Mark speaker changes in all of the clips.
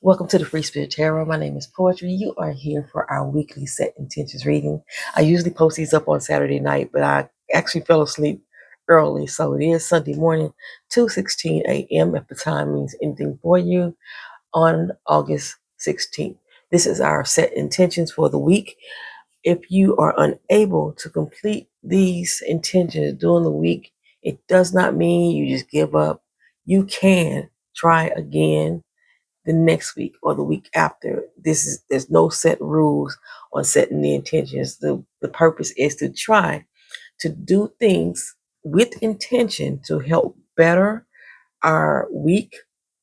Speaker 1: Welcome to the Free Spirit Tarot. My name is Poetry. You are here for our weekly set intentions reading. I usually post these up on Saturday night, but I actually fell asleep early, so it is Sunday morning, 2:16 a.m. if the time means anything for you, on August 16th. This is our set intentions for the week. If you are unable to complete these intentions during the week, it does not mean you just give up. You can try again the next week or the week after. There's no set rules on setting the intentions. The purpose is to try to do things with intention to help better our week,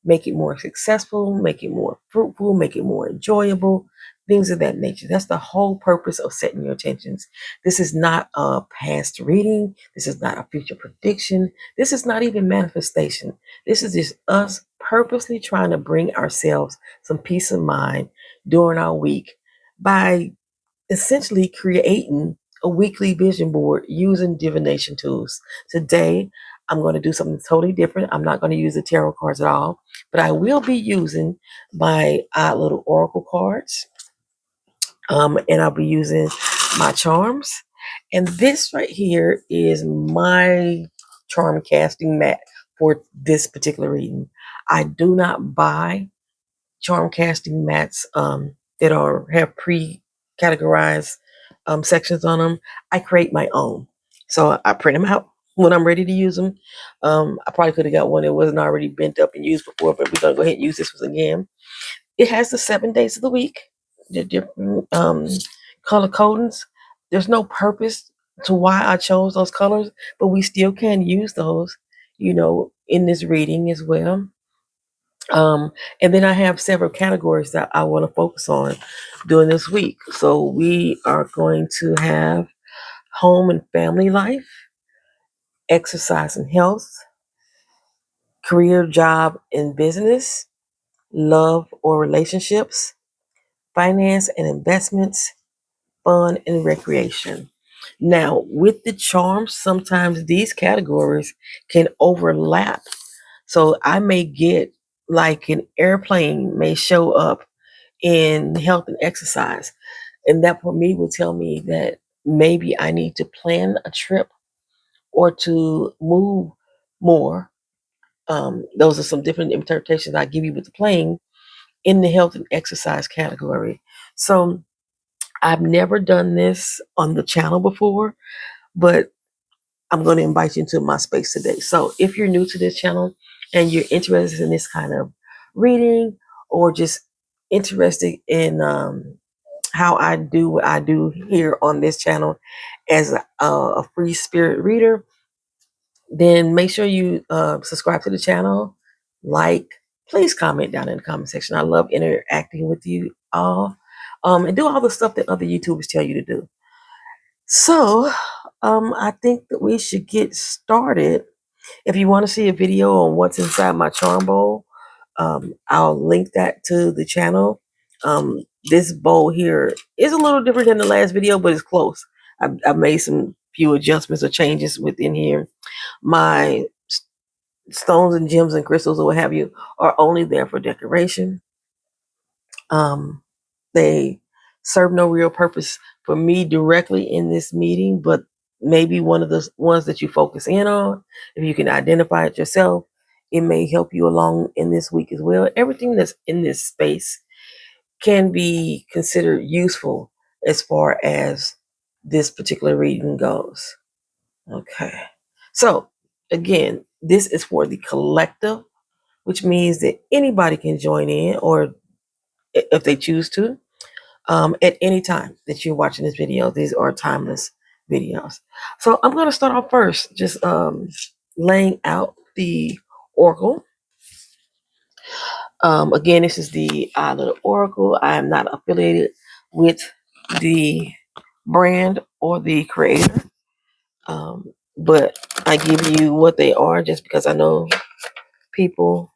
Speaker 1: make it more successful, make it more fruitful, make it more enjoyable, things of that nature. That's the whole purpose of setting your intentions. This is not a past reading. This is not a future prediction. This is not even manifestation. This is just us purposely trying to bring ourselves some peace of mind during our week by essentially creating a weekly vision board using divination tools. Today, I'm going to do something totally different. I'm not going to use the tarot cards at all, but I will be using my odd little oracle cards, and I'll be using my charms. And this right here is my charm casting mat for this particular reading. I do not buy charm casting mats that have pre-categorized sections on them. I create my own. So I print them out when I'm ready to use them. I probably could have got one that wasn't already bent up and used before, but we're going to go ahead and use this one again. It has the 7 days of the week, the different color codings. There's no purpose to why I chose those colors, but we still can use those, in this reading as well. And then I have several categories that I want to focus on during this week. So we are going to have home and family life, exercise and health, career, job, and business, love or relationships, finance and investments, fun and recreation. Now, with the charms, sometimes these categories can overlap. So I may get like an airplane may show up in health and exercise. And that for me will tell me that maybe I need to plan a trip or to move more. Those are some different interpretations I give you with the plane in the health and exercise category. So I've never done this on the channel before, but I'm going to invite you into my space today. So if you're new to this channel and you're interested in this kind of reading or just interested in how I do what I do here on this channel as a free spirit reader, then make sure you subscribe to the channel, like, please comment down in the comment section. I love interacting with you all, and do all the stuff that other YouTubers tell you to do. So I think that we should get started. If you want to see a video on what's inside my charm bowl, I'll link that to the channel. This bowl here is a little different than the last video, but it's close. I've made some few adjustments or changes within here. My stones and gems and crystals or what have you are only there for decoration. They serve no real purpose for me directly in this meeting, but maybe one of the ones that you focus in on, if you can identify it yourself, it may help you along in this week as well. Everything that's in this space can be considered useful as far as this particular reading goes. Okay. So, again, this is for the collective, which means that anybody can join in, or if they choose to, at any time that you're watching this video. These are timeless videos. So I'm going to start off first, just laying out the oracle. Again, this is the Little Oracle. I am not affiliated with the brand or the creator, but I give you what they are just because I know people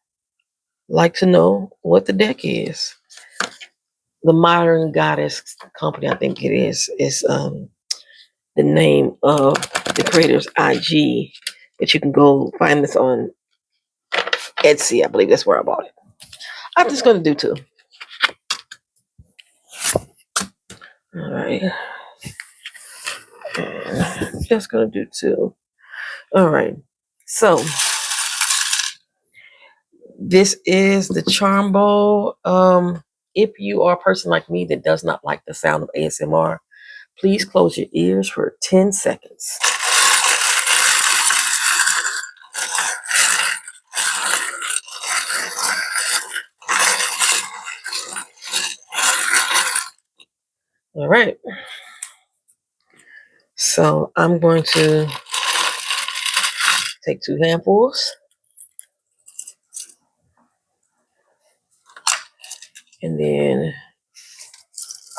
Speaker 1: like to know what the deck is. The Modern Goddess Company, I think it is the name of the creator's IG. But you can go find this on Etsy. I believe that's where I bought it. I'm just going to do two. All right. And just gonna do two. All right. So this is the charm bowl. If you are a person like me that does not like the sound of ASMR, please close your ears for 10 seconds. All right. So I'm going to take two handfuls, and then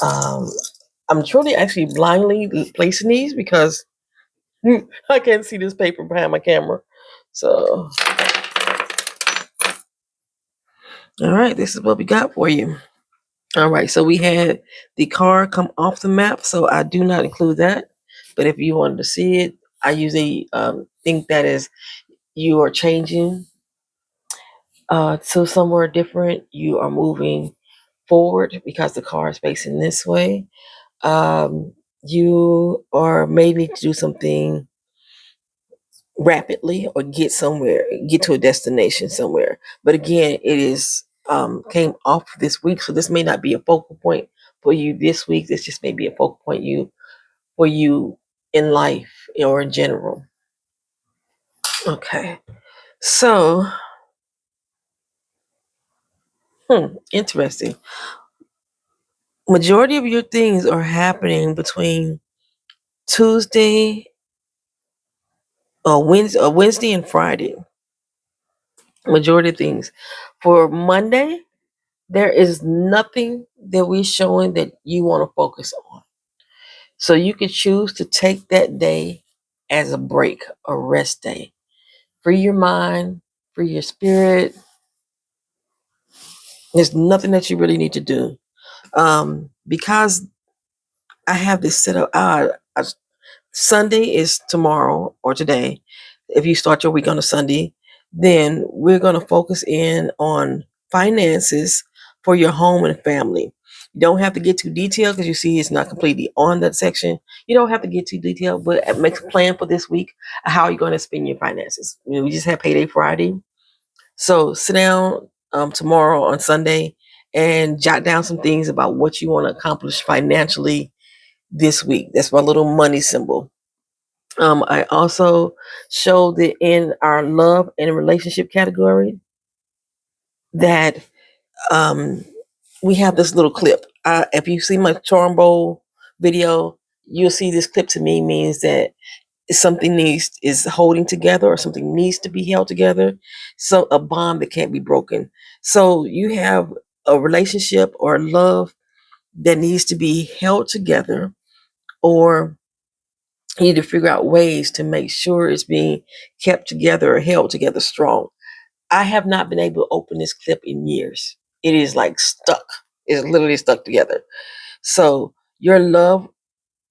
Speaker 1: um, I'm truly actually blindly placing these because I can't see this paper behind my camera. So, all right, this is what we got for you. All right, so we had the car come off the map, so I do not include that. But if you wanted to see it, I usually think that is you are changing to somewhere different. You are moving forward because the car is facing this way. You are may need to do something rapidly or get somewhere, get to a destination somewhere. But again, it is came off this week, so this may not be a focal point for you this week. This just may be a focal point for you in life or in general. Okay, so interesting. Majority of your things are happening between Tuesday Wednesday and Friday. Majority of things. For Monday, there is nothing that we're showing that you want to focus on. So you can choose to take that day as a break, a rest day. Free your mind, free your spirit. There's nothing that you really need to do. Because I have this set up. Sunday is tomorrow or today. If you start your week on a Sunday, then we're going to focus in on finances for your home and family. You don't have to get too detailed because you see it's not completely on that section. You don't have to get too detailed, but make a plan for this week of how you're going to spend your finances. We just had payday Friday. So sit down tomorrow on Sunday and jot down some things about what you want to accomplish financially this week. That's my little money symbol. I also showed that in our love and relationship category that um, we have this little clip. If you see my charm bowl video, you'll see this clip to me means that something is holding together or something needs to be held together. So a bond that can't be broken. So you have a relationship or love that needs to be held together, or you need to figure out ways to make sure it's being kept together or held together strong. I have not been able to open this clip in years. It is like stuck. It's literally stuck together. So your love,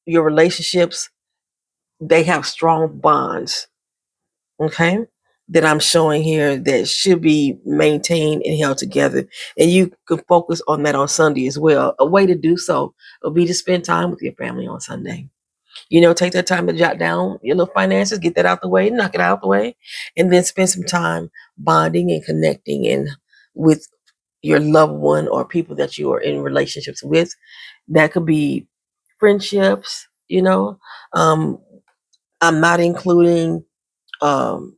Speaker 1: your relationships, they have strong bonds, okay, that I'm showing here that should be maintained and held together. And you can focus on that on Sunday as well. A way to do so will be to spend time with your family on Sunday. Take that time to jot down your little finances, get that out the way, knock it out the way, and then spend some time bonding and connecting and with your loved one or people that you are in relationships with. That could be friendships, Um, I'm not including um,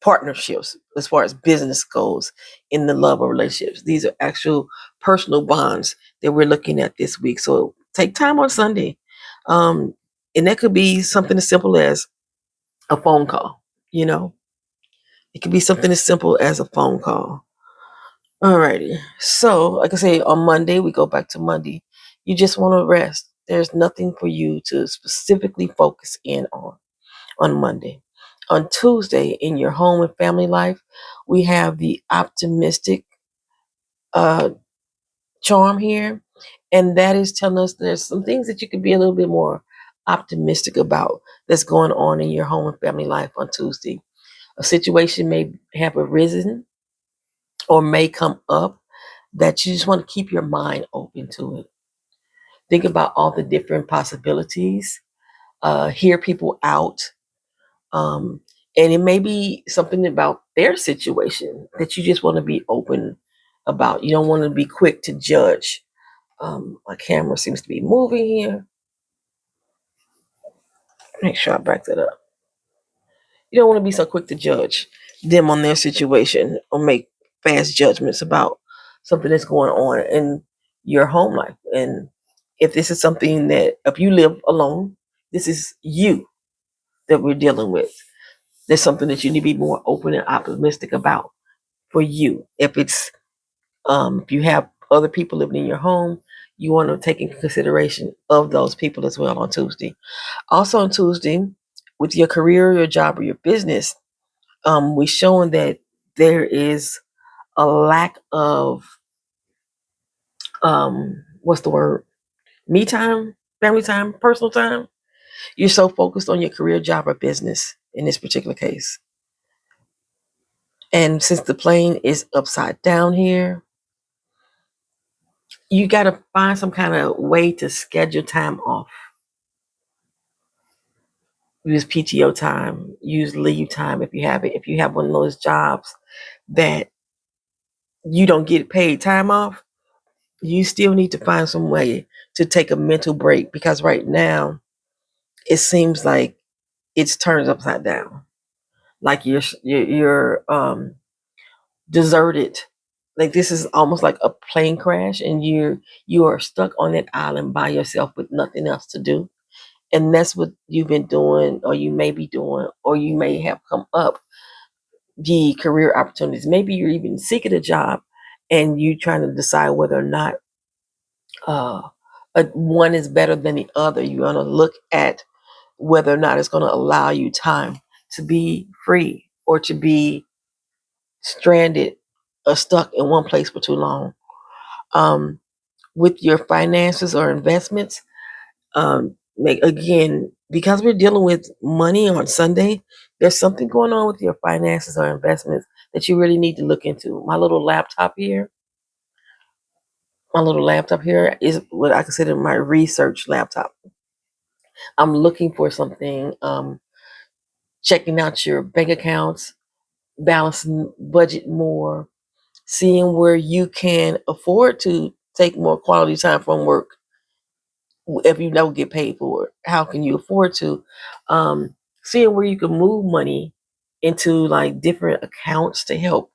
Speaker 1: partnerships as far as business goes in the love of relationships. These are actual personal bonds that we're looking at this week. So take time on Sunday. Um, and that could be something as simple as a phone call, you know? It could be something as simple as a phone call. Alrighty. So, like I say, on Monday, we go back to Monday. You just want to rest. There's nothing for you to specifically focus in on Monday. On Tuesday, in your home and family life, we have the optimistic uh, charm here. And that is telling us there's some things that you can be a little bit more optimistic about that's going on in your home and family life on Tuesday. A situation may have arisen or may come up that you just want to keep your mind open to it. Think about all the different possibilities. Hear people out. Um, and it may be something about their situation that you just want to be open about. You don't want to be quick to judge. My camera seems to be moving here. Make sure I back that up. You don't want to be so quick to judge them on their situation or make fast judgments about something that's going on in your home life. And if this is something that, if you live alone, this is you that we're dealing with. There's something that you need to be more open and optimistic about for you. If you have other people living in your home, you want to take into consideration of those people as well on Tuesday. Also on Tuesday, with your career, your job, or your business, we're showing that there is a lack of what's the word? Me time, family time, personal time. You're so focused on your career, job, or business in this particular case. And since the plane is upside down here, you got to find some kind of way to schedule time off. Use PTO time, use leave time if you have it. If you have one of those jobs that you don't get paid time off, you still need to find some way to take a mental break, because right now it seems like it's turned upside down. Like you're deserted. Like this is almost like a plane crash, and you are stuck on that island by yourself with nothing else to do. And that's what you've been doing, or you may be doing, or you may have come up the career opportunities. Maybe you're even seeking a job, and you trying to decide whether or not uh, one is better than the other. You want to look at whether or not it's going to allow you time to be free or to be stranded or stuck in one place for too long. Um, with your finances or investments, again, because we're dealing with money on Sunday, there's something going on with your finances or investments that you really need to look into. My little laptop here is what I consider my research laptop. I'm looking for something, checking out your bank accounts, balancing budget more, seeing where you can afford to take more quality time from work if you don't get paid for it. How can you afford to? Um, Seeing where you can move money into like different accounts to help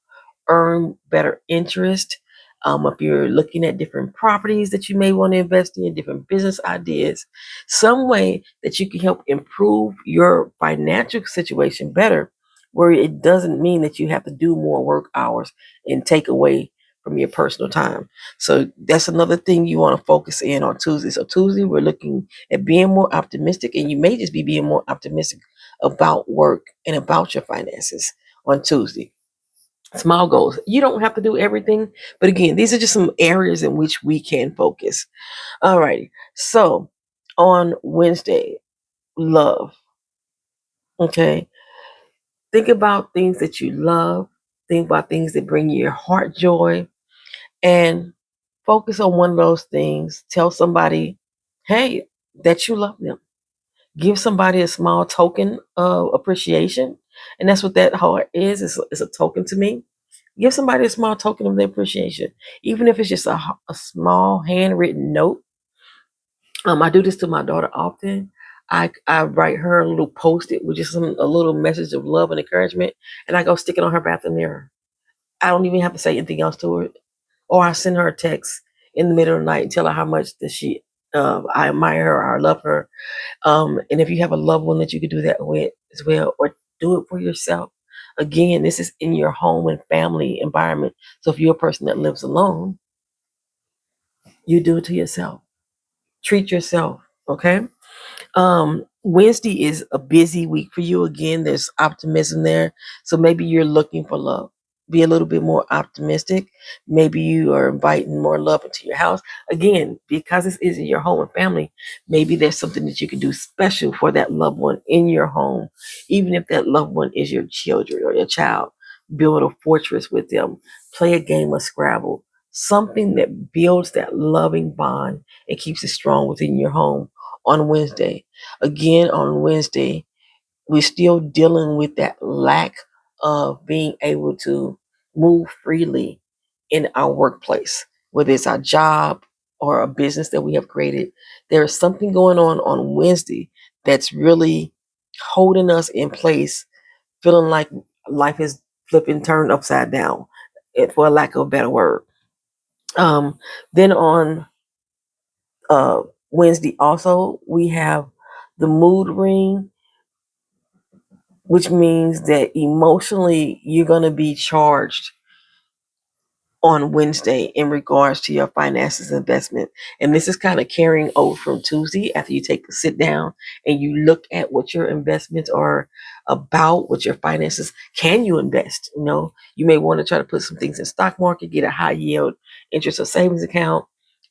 Speaker 1: earn better interest. If you're looking at different properties that you may want to invest in, different business ideas, some way that you can help improve your financial situation better, where it doesn't mean that you have to do more work hours and take away from your personal time. So that's another thing you want to focus in on Tuesday. So Tuesday, we're looking at being more optimistic, and you may just be being more optimistic about work and about your finances on Tuesday. Small goals. You don't have to do everything, but again, these are just some areas in which we can focus. All righty. So on Wednesday, love. Okay. Think about things that you love. Think about things that bring you your heart joy, and focus on one of those things. Tell somebody, hey, that you love them. Give somebody a small token of appreciation. And that's what that heart is. It's a token to me. Give somebody a small token of their appreciation, even if it's just a small handwritten note. I do this to my daughter often. I write her a little post-it with just a little message of love and encouragement, and I go stick it on her bathroom mirror. I don't even have to say anything else to her, or I send her a text in the middle of the night and tell her how much that I admire her or I love her. And if you have a loved one that you could do that with as well, or do it for yourself. Again, this is in your home and family environment. So if you're a person that lives alone, you do it to yourself. Treat yourself. Okay. Wednesday is a busy week for you. Again, there's optimism there. So maybe you're looking for love. Be a little bit more optimistic. Maybe you are inviting more love into your house. Again, because this is in your home and family, maybe there's something that you can do special for that loved one in your home. Even if that loved one is your children or your child, build a fortress with them. Play a game of Scrabble. something that builds that loving bond and keeps it strong within your home on Wednesday. Again, on Wednesday, we're still dealing with that lack of being able to move freely in our workplace, whether it's our job or a business that we have created. There is something going on Wednesday that's really holding us in place, feeling like life is flipping turned upside down, for lack of a better word. Then on uh, Wednesday, also, we have the mood ring, which means that emotionally you're going to be charged on Wednesday in regards to your finances investment. And this is kind of carrying over from Tuesday after you take the sit down and you look at what your investments are about, what your finances, can you invest? You know, you may want to try to put some things in stock market, get a high yield interest or savings account.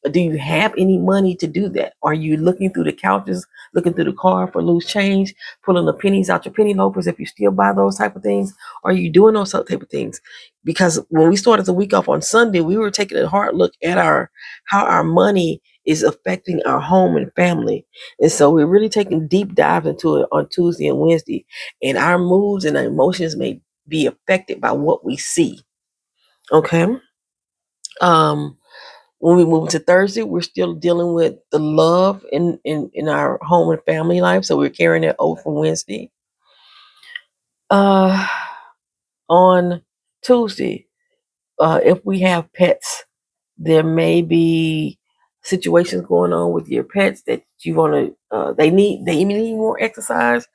Speaker 1: Do you have any money to do that? Are you looking through the couches, looking through the car for loose change, pulling the pennies out your penny loafers if you still buy those type of things? Are you doing those type of things? Because when we started the week off on Sunday, we were taking a hard look at our how our money is affecting our home and family. And so we're really taking deep dives into it on Tuesday and Wednesday. And our moods and our emotions may be affected by what we see. Okay. Um, when we move to Thursday, we're still dealing with the love in our home and family life. So we're carrying it over from Wednesday. Uh, on Tuesday, if we have pets, there may be situations going on with your pets that you want to they need more exercise,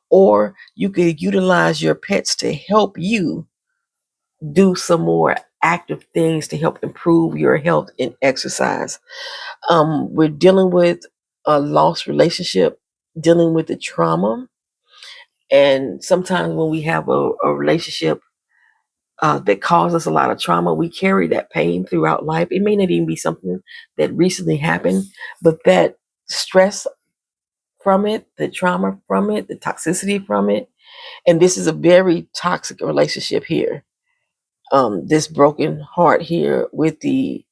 Speaker 1: or you could utilize your pets to help you do some more active things to help improve your health and exercise. We're dealing with a lost relationship, dealing with the trauma, and sometimes when we have a relationship that cause us a lot of trauma, we carry that pain throughout life. It may not even be something that recently happened, but that stress from it, the trauma from it, the toxicity from it, and this is a very toxic relationship here. This broken heart here with the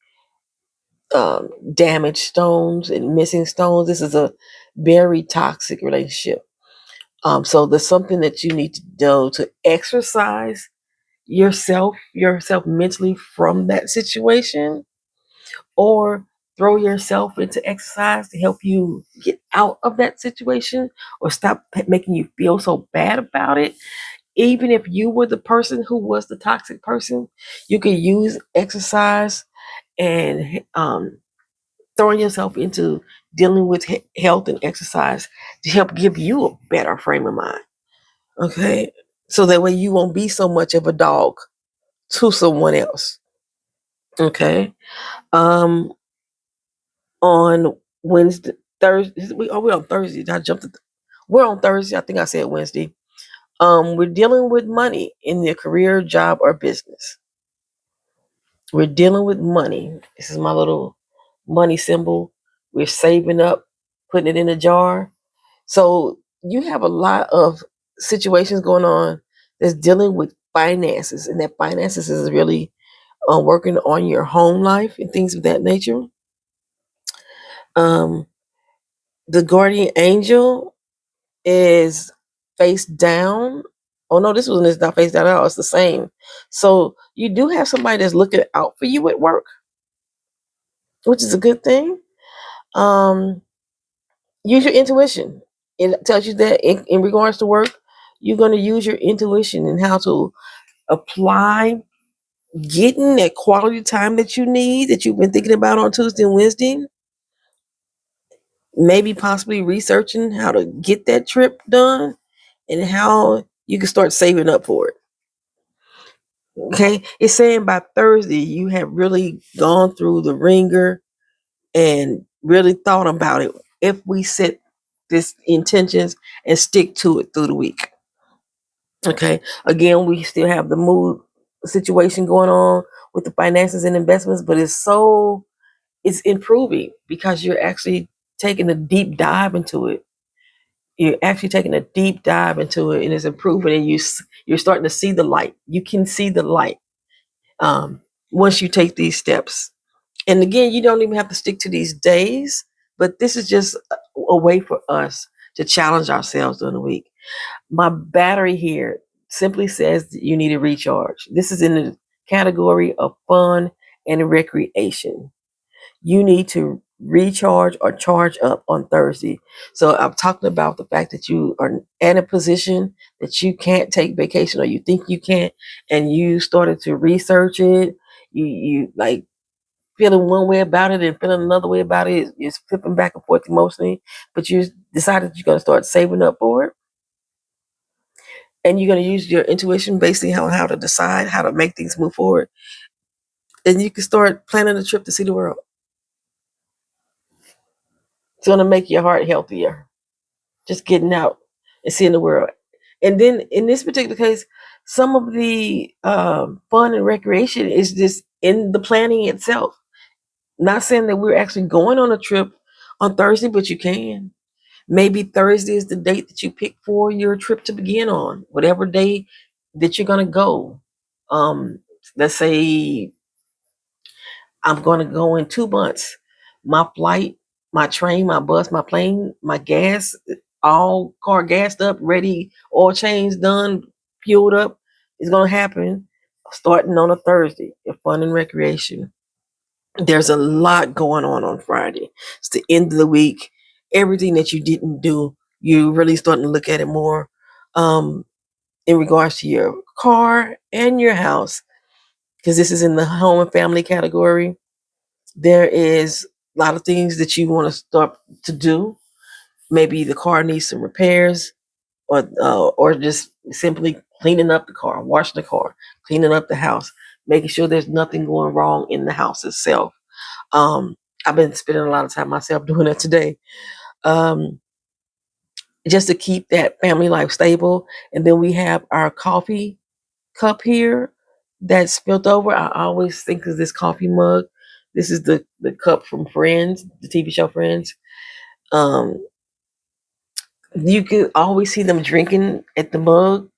Speaker 1: damaged stones and missing stones. This is a very toxic relationship. So there's something that you need to do to exercise yourself mentally from that situation, or throw yourself into exercise to help you get out of that situation, or stop making you feel so bad about it. Even if you were the person who was the toxic person, you could use exercise and throwing yourself into dealing with health and exercise to help give you a better frame of mind. Okay, so that way you won't be so much of a dog to someone else. Okay. Um, on Wednesday, Thursday, we're on Thursday. I jumped. We're on Thursday. I think I said Wednesday. We're dealing with money in your career, job, or business. We're dealing with money. This is my little money symbol. We're saving up, putting it in a jar. So you have a lot of situations going on that's dealing with finances, and that finances is really working on your home life and things of that nature. Um, the guardian angel is face down. Oh no, this one is not face down at all. It's the same. So you do have somebody that's looking out for you at work, which is a good thing. Um, use your intuition. It tells you that in regards to work, you're going to use your intuition and how to apply getting that quality time that you need, that you've been thinking about on Tuesday and Wednesday. Maybe possibly researching how to get that trip done and how you can start saving up for it. Okay, it's saying by Thursday you have really gone through the ringer and really thought about it. If we set this intentions and stick to it through the week. Okay, again, we still have the mood situation going on with the finances and investments, but it's improving because you're actually taking a deep dive into it. You're actually taking a deep dive into it, and it's improving, and you're starting to see the light. You can see the light once you take these steps And again, you don't even have to stick to these days, but this is just a way for us to challenge ourselves during the week. My battery here simply says that you need a recharge. This is in the category of fun and recreation. You need to recharge or charge up on Thursday. So I'm talking about the fact that you are in a position that you can't take vacation or you think you can't, and you started to research it. You like feeling one way about it and feeling another way about it. It's flipping back and forth emotionally, but you decided you're going to start saving up for it. And you're going to use your intuition basically on how to decide how to make things move forward. And you can start planning a trip to see the world. It's going to make your heart healthier. Just getting out and seeing the world. And then in this particular case, some of the fun and recreation is just in the planning itself. Not saying that we're actually going on a trip on Thursday, but you can. Maybe Thursday is the date that you pick for your trip to begin on, whatever day that you're going to go. Let's say I'm going to go in 2 months. My flight, my train, my bus, my plane, my gas, all car gassed up, ready, oil change done, fueled up, is going to happen starting on a Thursday. Your fun and recreation. There's a lot going on Friday. It's the end of the week. Everything that you didn't do, you really starting to look at it more um, in regards to your car and your house, because this is in the home and family category. There is a lot of things that you want to start to do. Maybe the car needs some repairs, or just simply cleaning up the car, washing the car, cleaning up the house, making sure there's nothing going wrong in the house itself. Um, I've been spending a lot of time myself doing that today, um, just to keep that family life stable. And then we have our coffee cup here that's spilled over. I always think of this coffee mug. This is the cup from Friends, the TV show Friends. Um, you can always see them drinking at the mug,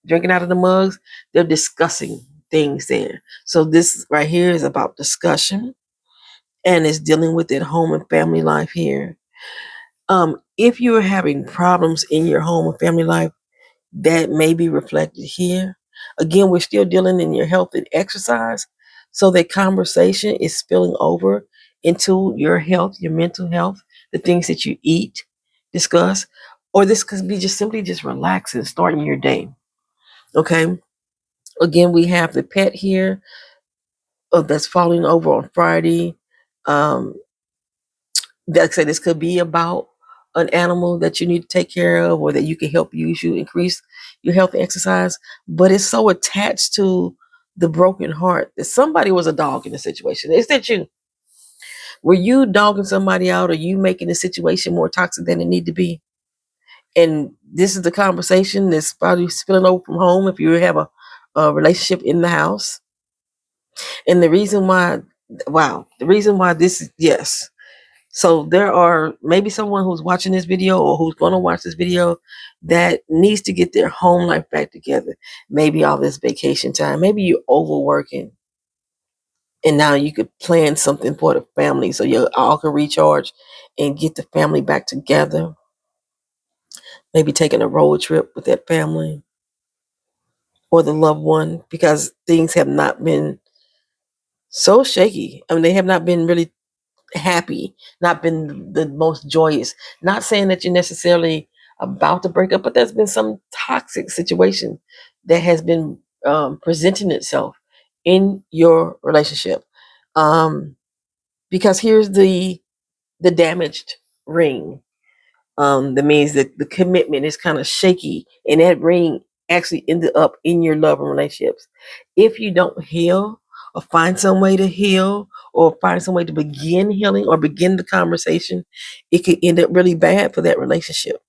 Speaker 1: drinking out of the mugs. They're discussing things there. So this right here is about discussion, and it's dealing with that home and family life here. If you're having problems in your home and family life, that may be reflected here. Again, we're still dealing in your health and exercise. So that conversation is spilling over into your health, your mental health, the things that you eat, discuss, or this could be just simply just relaxing, starting your day. Okay. Again, we have the pet here that's falling over on Friday. Um, like I said, this could be about an animal that you need to take care of or that you can help use you increase your health and exercise. But it's so attached to the broken heart that somebody was a dog in the situation. Is that you? Were you dogging somebody out, or you making the situation more toxic than it need to be? And this is the conversation that's probably spilling over from home if you have a relationship in the house. And the reason why, wow, the reason why this is, yes. So there are maybe someone who's watching this video or who's going to watch this video that needs to get their home life back together. Maybe all this vacation time. Maybe you're overworking, and now you could plan something for the family so you all can recharge and get the family back together. Maybe taking a road trip with that family or the loved one, because things have not been so shaky. I mean, they have not been really happy, not been the most joyous. Not saying that you're necessarily about to break up, but there's been some toxic situation that has been presenting itself in your relationship. Um, because here's the damaged ring. That means that the commitment is kind of shaky, and that ring actually ended up in your love and relationships. If you don't heal, or find some way to heal, or find some way to begin healing, or begin the conversation, it could end up really bad for that relationship.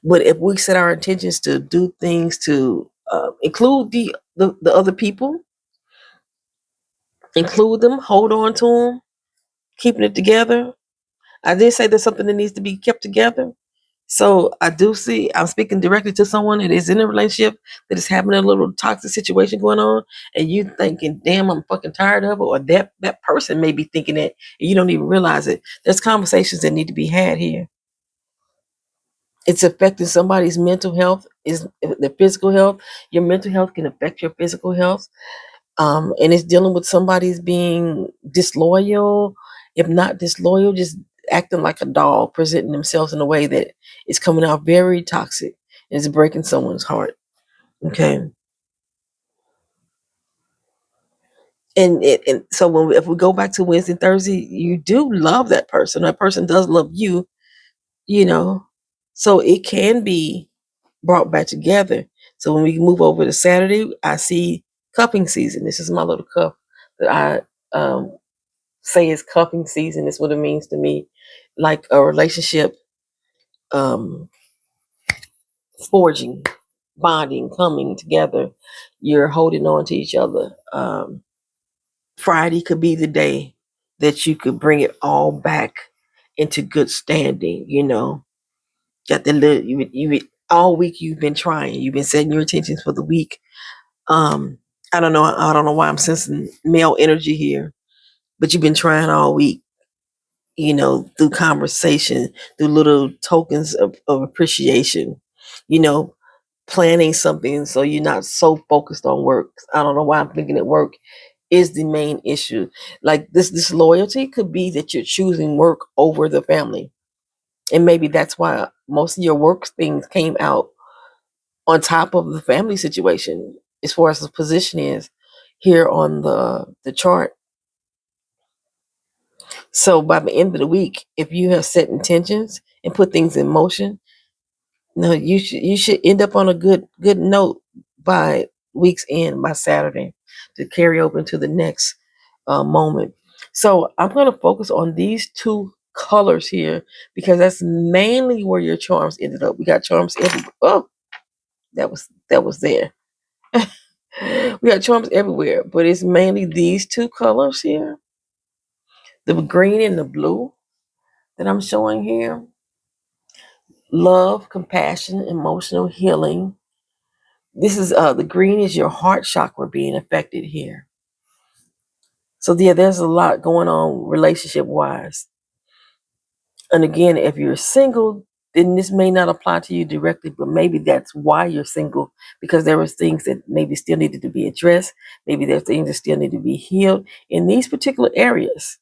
Speaker 1: But if we set our intentions to do things to include the other people, include them, hold on to them, keeping it together. I did say there's something that needs to be kept together. So I do see, I'm speaking directly to someone that is in a relationship that is having a little toxic situation going on, and you thinking, damn, I'm fucking tired of it, or that person may be thinking that, and you don't even realize it. There's conversations that need to be had here. It's affecting somebody's mental health, is the physical health. Your mental health can affect your physical health. And it's dealing with somebody's being disloyal, if not disloyal, just acting like a dog, presenting themselves in a way that is coming out very toxic and is breaking someone's heart. Okay, and so if we go back to Wednesday, Thursday, you do love that person. That person does love you, you know, so it can be brought back together. So when we move over to Saturday, I see cuffing season. This is my little cuff that I say it's cuffing season. Is what it means to me, like a relationship um, forging, bonding, coming together. You're holding on to each other. Friday could be the day that you could bring it all back into good standing. You know, got the little you all week you've been trying. You've been setting your intentions for the week. Um, I don't know. I don't know why I'm sensing male energy here, but you've been trying all week, you know, through conversation, through little tokens of appreciation, you know, planning something so you're not so focused on work. I don't know why I'm thinking that work is the main issue. Like this loyalty could be that you're choosing work over the family. And maybe that's why most of your work things came out on top of the family situation as far as the position is here on the chart. So by the end of the week, if you have set intentions and put things in motion, no, you should end up on a good note by week's end, by Saturday, to carry over into the next moment. So I'm going to focus on these two colors here because that's mainly where your charms ended up. We got charms everywhere. Oh, that was there. We got charms everywhere, but it's mainly these two colors here, the green and the blue that I'm showing here. Love, compassion, emotional healing. This is the green is your heart chakra being affected here. So yeah, there's a lot going on relationship wise. And again, if you're single, then this may not apply to you directly, but maybe that's why you're single, because there was things that maybe still needed to be addressed. Maybe there's things that still need to be healed in these particular areas.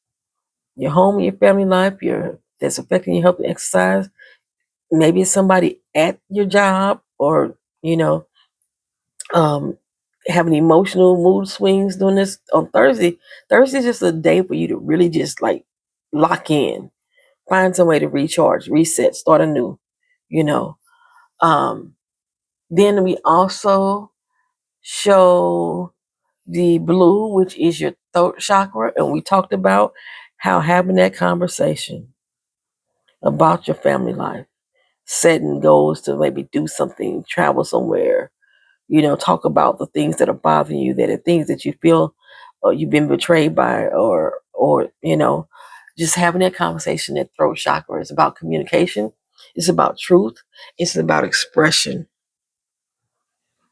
Speaker 1: Your home, your family life, your that's affecting your health and exercise. Maybe it's somebody at your job, or you know, um, having emotional mood swings during this on Thursday. Thursday is just a day for you to really just like lock in, find some way to recharge, reset, start anew, you know. Um, then we also show the blue, which is your throat chakra, and we talked about how having that conversation about your family life, setting goals to maybe do something, travel somewhere, you know, talk about the things that are bothering you, that are things that you feel you've been betrayed by, or you know, just having that conversation. That throat chakra is about communication. It's about truth. It's about expression,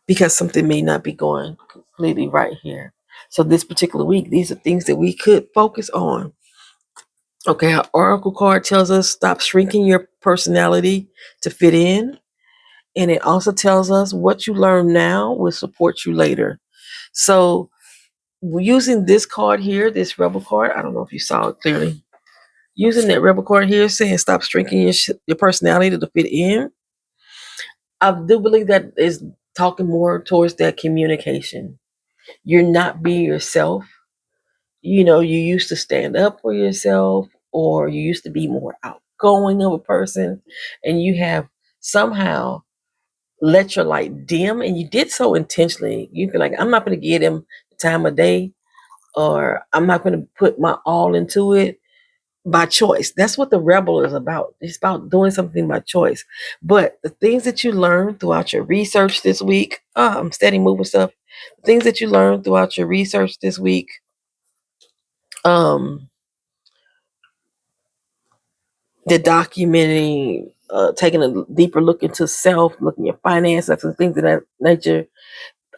Speaker 1: because something may not be going completely right here. So this particular week, these are things that we could focus on. Okay, our oracle card tells us stop shrinking your personality to fit in. And it also tells us what you learn now will support you later. So using this card here, this rebel card, I don't know if you saw it clearly. Using that rebel card here, saying stop shrinking your personality to fit in, I do believe that is talking more towards that communication. You're not being yourself. You know, you used to stand up for yourself, or you used to be more outgoing of a person, and you have somehow let your light dim, and you did so intentionally. You feel like, I'm not going to give him the time of day, or I'm not going to put my all into it by choice. That's what the rebel is about. It's about doing something by choice. But the things that you learn throughout your research this week, I'm steady moving stuff. The things that you learn throughout your research this week, um, the documenting taking a deeper look into self, looking at finances and things of that nature.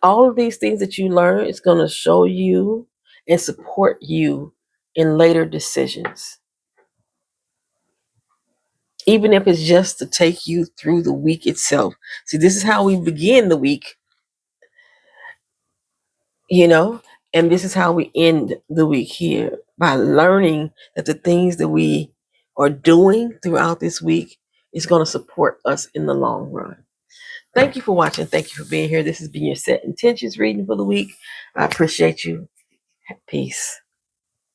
Speaker 1: All of these things that you learn is going to show you and support you in later decisions, even if it's just to take you through the week itself. See, this is how we begin the week, you know, and this is how we end the week here, by learning that the things that we are doing throughout this week is going to support us in the long run. Thank you for watching. Thank you for being here. This has been your Set Intentions reading for the week. I appreciate you. Peace.